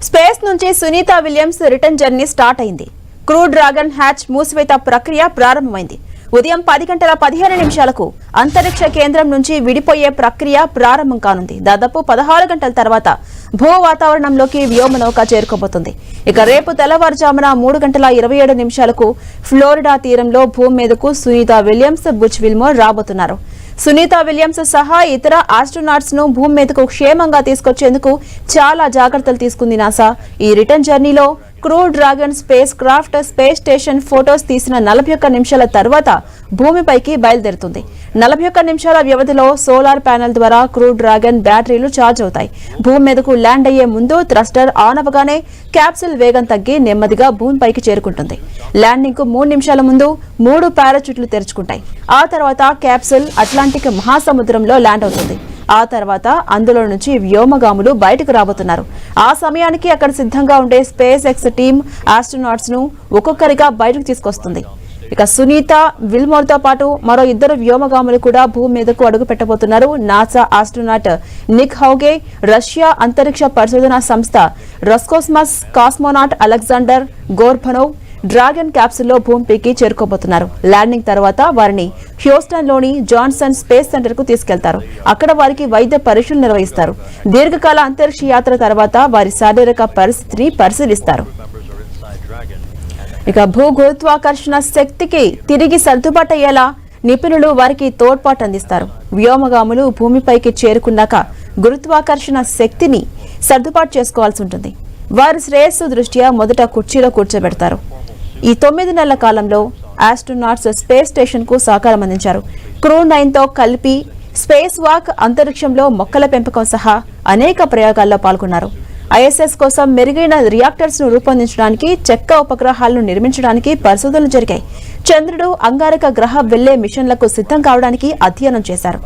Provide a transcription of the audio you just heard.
Space నుంచి Sunita Williams return journey start అయింది. Crew Dragon hatch మూసివేత ప్రక్రియ ప్రారంభమైంది. ఉదయం 10:15 అంతరిక్ష కేంద్రం నుంచి విడిపోయే ప్రక్రియ ప్రారంభం కానుంది. దాదాపు 16 గంటల తర్వాత భూ వాతావరణంలోకి వ్యోమనౌక చేరుకోబోతుంది. ఇక రేపు తెల్లవారుజామున 3:27 ఫ్లోరిడా తీరంలో భూమి మీదకు సునీత విలియమ్స్, బుచ్ విల్మోర్ రాబోతున్నారు. సునీత విలియమ్స్ సహా ఇతర ఆస్ట్రోనాట్స్ ను భూమి మీదకు క్షేమంగా తీసుకొచ్చేందుకు చాలా జాగ్రత్తలు తీసుకుంది నాసా. ఈ రిటర్న్ జర్నీలో crew dragon space craft space station photos తీసిన 41 నిమిషాల తర్వాత భూమిపైకి బయలుదేరుతుంది. 41 నిమిషాల వ్యవధిలో సోలార్ ప్యానెల్ ద్వారా క్రూ డ్రాగన్ బ్యాటరీలు ఛార్జ్ అవుతాయి. భూమి మీదకు ల్యాండ్ అయ్యే ముందు థ్రస్టర్ ఆన్ అవ్వగానే క్యాప్సూల్ వేగం తగ్గి నెమ్మదిగా భూమిపైకి చేరుకుంటుంది. ల్యాండింగ్ కు 3 నిమిషాల ముందు 3 పారాచూట్లు తెరుచుకుంటాయి. ఆ తర్వాత క్యాప్సూల్ అట్లాంటిక్ మహాసముద్రంలో ల్యాండ్ అవుతుంది. ఆ తర్వాత అందులో నుంచి వ్యోమగాములు బయటకు రాబోతున్నారు. ఆ సమయానికి అక్కడ సిద్ధంగా ఉండే స్పేస్ ఎక్స్ టీమ్ ఆస్ట్రోనాట్స్ ను ఒక్కొక్కరిగా బయటకు తీసుకొస్తుంది. ఇక సునీత విల్మోర్ తో పాటు మరో 2 వ్యోమగాములు కూడా భూమి మీదకు అడుగు పెట్టబోతున్నారు. నాసా ఆస్ట్రోనాట్ నిక్ హౌగే, రష్యా అంతరిక్ష పరిశోధనా సంస్థ రస్కోస్మస్ కాస్మోనాట్ అలెగ్జాండర్ గోర్బనోవ్ డ్రాగన్ క్యాప్సూల్లో భూమిపైకి చేరుకోబోతున్నారు. ల్యాండింగ్ తర్వాత వారిని హ్యూస్టన్ లోని జాన్సన్ స్పేస్ సెంటర్ కు తీసుకెళ్తారు. అక్కడ వారికి వైద్య పరీక్షలు నిర్వహిస్తారు. దీర్ఘకాల అంతరిక్ష యాత్ర తర్వాత వారి శారీరక పరిస్థితిని పరిశీలిస్తారు. ఇక భూ గురుత్వాకర్షణ శక్తికి తిరిగి సర్దుబాటయ్యేలా నిపుణులు వారికి తోడ్పాటు అందిస్తారు. వ్యోమగాములు భూమిపైకి చేరుకున్నాక గురుత్వాకర్షణ శక్తిని సర్దుబాటు చేసుకోవాల్సి ఉంటుంది. వారి శ్రేయస్సు దృష్ట్యా మొదట కుర్చీలో కూర్చోబెడతారు. ఈ 9 నెలల కాలంలో ఆస్ట్రోనాట్స్ స్పేస్ స్టేషన్ కు సహకారం అందించారు. క్రూ 9 తో కలిపి స్పేస్ వాక్, అంతరిక్షంలో మొక్కల పెంపకం సహా అనేక ప్రయోగాల్లో పాల్గొన్నారు. ఐఎస్ఎస్ కోసం మెరుగైన రియాక్టర్స్ ను రూపొందించడానికి, చెక్క ఉపగ్రహాలను నిర్మించడానికి పరిశోధనలు జరిగాయి. చంద్రుడు, అంగారక గ్రహ వెళ్లే మిషన్లకు సిద్ధం కావడానికి అధ్యయనం చేశారు.